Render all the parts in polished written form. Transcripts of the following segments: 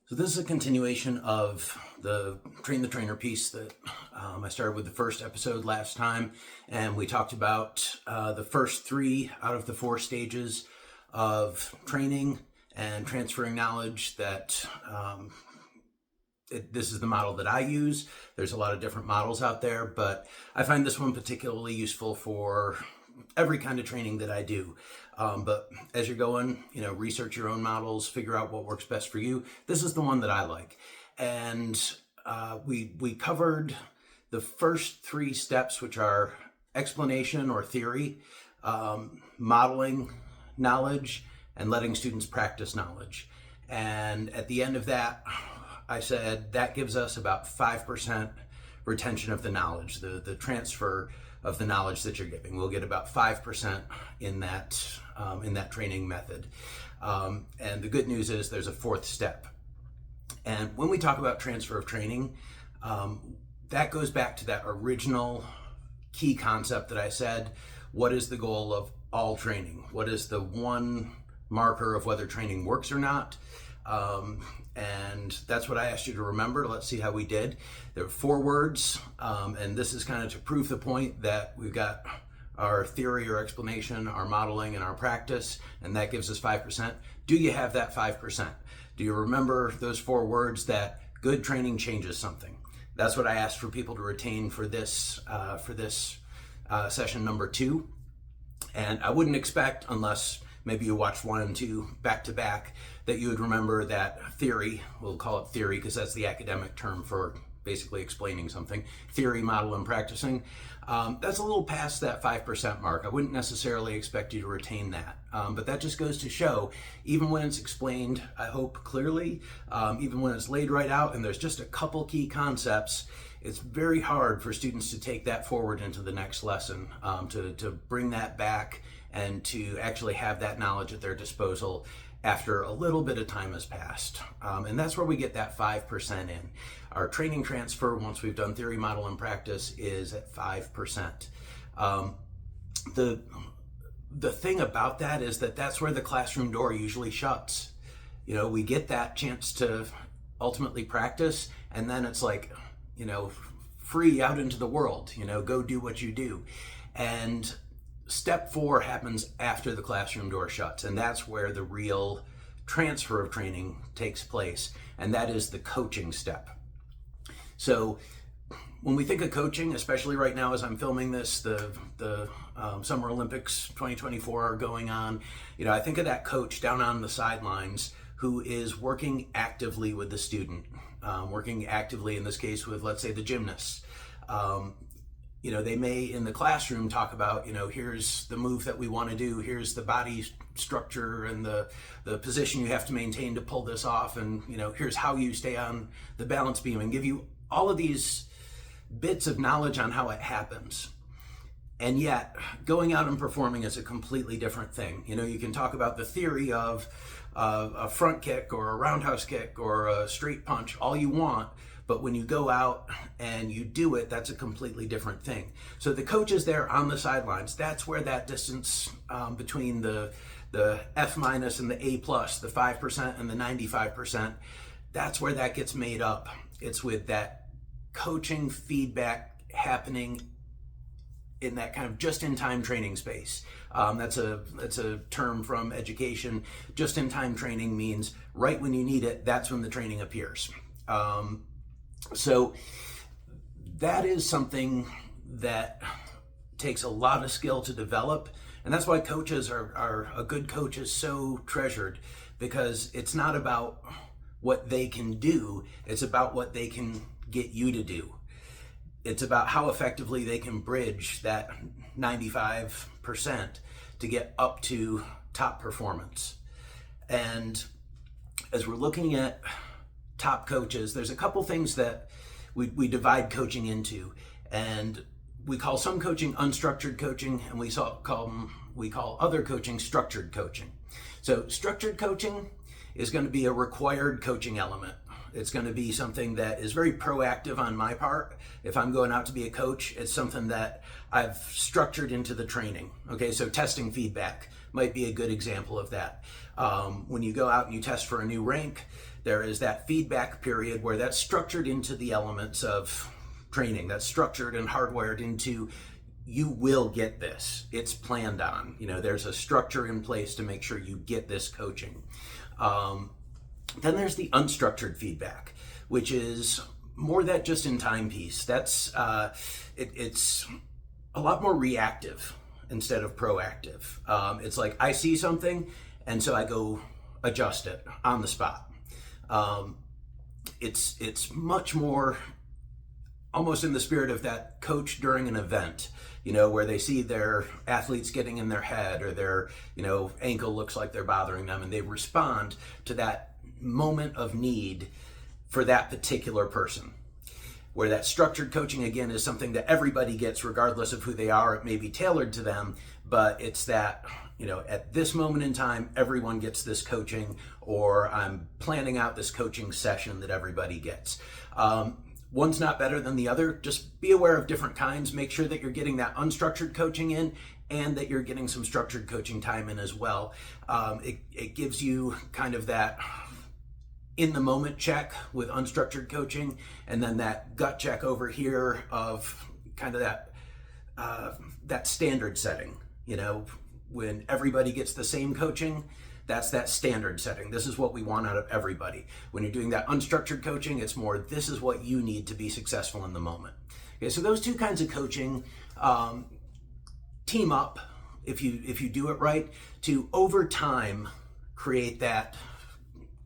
So this is a continuation of the Train the Trainer piece that I started with the first episode last time, and we talked about the first three out of the four stages of training and transferring knowledge. This is the model that I use. There's a lot of different models out there, but I find this one particularly useful for every kind of training that I do. But as you're going, research your own models, figure out what works best for you. This is the one that I like. And we covered the first three steps, which are explanation or theory, modeling knowledge, and letting students practice knowledge. And at the end of that, I said that gives us about 5% retention of the knowledge, the transfer of the knowledge that you're giving. We'll get about 5% in that training method. And the good news is there's a fourth step. And when we talk about transfer of training, that goes back to that original key concept that I said. What is the goal of all training? What is the one marker of whether training works or not? And that's what I asked you to remember. Let's see how we did. There are 4 words, and this is kind of to prove the point that we've got our theory or explanation, our modeling, and our practice, and that gives us 5%. Do you have that 5%? Do you remember those 4 words that good training changes something? That's what I asked for people to retain for this session number 2. And I wouldn't expect, unless maybe you watched 1 and 2 back to back, that you would remember that theory. We'll call it theory because that's the academic term for basically explaining something. Theory, model, and practicing. That's a little past that 5% mark. I wouldn't necessarily expect you to retain that. But that just goes to show, even when it's explained, I hope clearly, even when it's laid right out and there's just a couple key concepts, it's very hard for students to take that forward into the next lesson, to bring that back and to actually have that knowledge at their disposal after a little bit of time has passed. And that's where we get that 5% in. Our training transfer, once we've done theory, model, and practice, is at 5%. The thing about that is that that's where the classroom door usually shuts. We get that chance to ultimately practice, and then it's like, free out into the world, go do what you do. And step 4 happens after the classroom door shuts, and that's where the real transfer of training takes place, and that is the coaching step. So when we think of coaching, especially right now as I'm filming this, the Summer Olympics 2024 are going on, I think of that coach down on the sidelines who is working actively with the student, working actively in this case with, let's say, the gymnasts. They may in the classroom talk about, here's the move that we want to do, here's the body structure and the position you have to maintain to pull this off, and here's how you stay on the balance beam, and give you all of these bits of knowledge on how it happens. And yet, going out and performing is a completely different thing. You can talk about the theory of a front kick or a roundhouse kick or a straight punch all you want, but when you go out and you do it, that's a completely different thing. So the coach is there on the sidelines. That's where that distance between the F- and the A+, the 5% and the 95%, that's where that gets made up. It's with that coaching feedback happening in that kind of just-in-time training space. That's a term from education. Just-in-time training means right when you need it, that's when the training appears. So that is something that takes a lot of skill to develop, and that's why coaches are a good coach is so treasured, because it's not about what they can do, it's about what they can get you to do. It's about how effectively they can bridge that 95% to get up to top performance. And as we're looking at top coaches, there's a couple things that we divide coaching into, and we call some coaching unstructured coaching, and we call other coaching structured coaching. So structured coaching is going to be a required coaching element. It's going to be something that is very proactive on my part. If I'm going out to be a coach, it's something that I've structured into the training. Okay, so testing feedback, might be a good example of that. When you go out and you test for a new rank, there is that feedback period where that's structured into the elements of training. That's structured and hardwired into, you will get this. It's planned on. There's a structure in place to make sure you get this coaching. Then there's the unstructured feedback, which is more that just-in-time piece. That's it's a lot more reactive instead of proactive. It's like, I see something, and so I go adjust it on the spot. It's much more almost in the spirit of that coach during an event, where they see their athletes getting in their head, or their, ankle looks like they're bothering them, and they respond to that moment of need for that particular person. Where that structured coaching, again, is something that everybody gets regardless of who they are. It may be tailored to them, but it's that, at this moment in time, everyone gets this coaching, or I'm planning out this coaching session that everybody gets. One's not better than the other. Just be aware of different kinds. Make sure that you're getting that unstructured coaching in, and that you're getting some structured coaching time in as well. It gives you kind of that in the moment check with unstructured coaching, and then that gut check over here of kind of that standard setting. When everybody gets the same coaching, that's that standard setting. This is what we want out of everybody. When you're doing that unstructured coaching, it's more, this is what you need to be successful in the moment. Okay, so those two kinds of coaching team up, if you do it right, to over time create that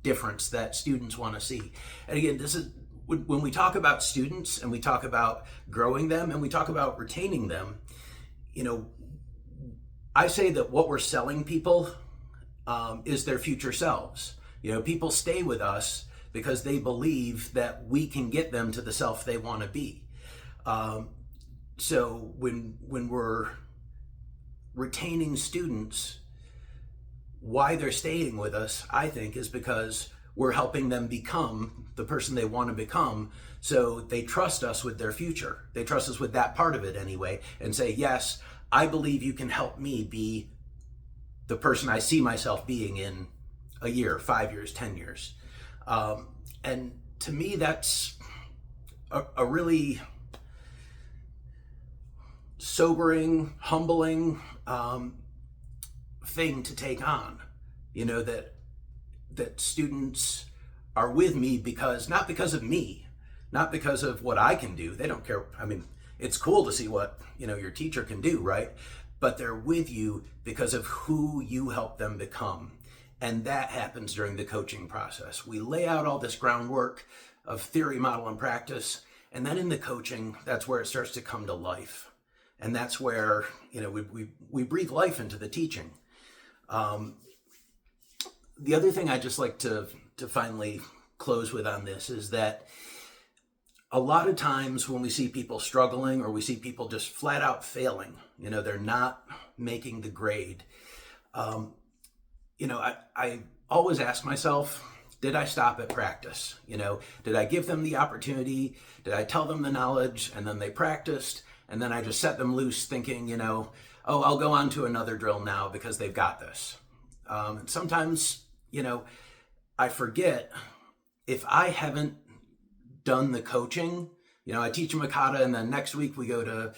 difference that students want to see. And again, this is when we talk about students, and we talk about growing them, and we talk about retaining them, I say that what we're selling people is their future selves. People stay with us because they believe that we can get them to the self they want to be. So when we're retaining students, why they're staying with us, I think, is because we're helping them become the person they want to become. So they trust us with their future. They trust us with that part of it anyway, and say, yes, I believe you can help me be the person I see myself being in a year, 5 years, 10 years. And to me, that's a really sobering, humbling thing to take on. That students are with me not because of me, not because of what I can do. They don't care. I mean, it's cool to see what your teacher can do, right? But they're with you because of who you help them become. And that happens during the coaching process. We lay out all this groundwork of theory, model, and practice. And then in the coaching, that's where it starts to come to life. And that's where, we breathe life into the teaching. The other thing I just like to finally close with on this is that a lot of times when we see people struggling, or we see people just flat out failing, they're not making the grade. I always ask myself, did I stop at practice? Did I give them the opportunity? Did I tell them the knowledge, and then they practiced, and then I just set them loose thinking, I'll go on to another drill now because they've got this. And sometimes, I forget, if I haven't done the coaching, I teach them a kata, and then next week we go to,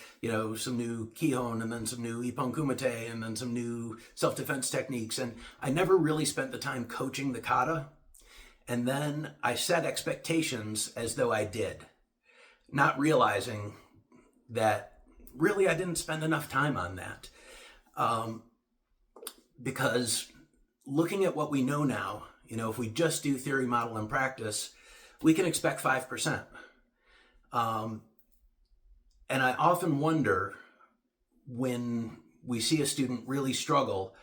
some new Kihon, and then some new Ippon Kumite, and then some new self-defense techniques. And I never really spent the time coaching the kata. And then I set expectations as though I did, not realizing that really I didn't spend enough time on that. Because looking at what we know now, if we just do theory, model, and practice, we can expect 5%. And I often wonder, when we see a student really struggle,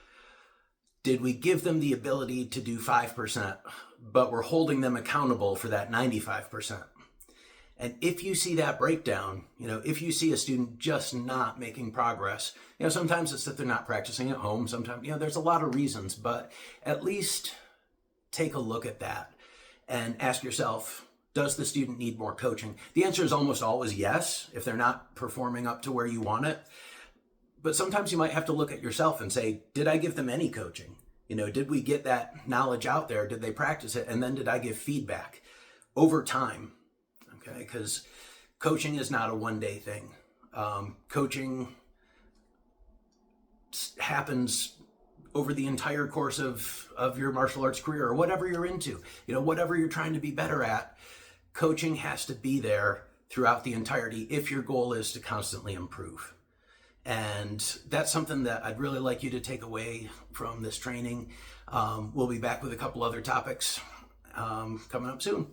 did we give them the ability to do 5%, but we're holding them accountable for that 95%? And if you see that breakdown, if you see a student just not making progress, sometimes it's that they're not practicing at home. Sometimes, there's a lot of reasons, but at least take a look at that and ask yourself, does the student need more coaching? The answer is almost always yes, if they're not performing up to where you want it. but sometimes you might have to look at yourself and say, did I give them any coaching? You know, did we get that knowledge out there? Did they practice it? And then did I give feedback over time? Okay, because coaching is not a one-day thing. Coaching happens over the entire course of your martial arts career, or whatever you're into. You know, whatever you're trying to be better at, coaching has to be there throughout the entirety if your goal is to constantly improve. And that's something that I'd really like you to take away from this training. We'll be back with a couple other topics coming up soon.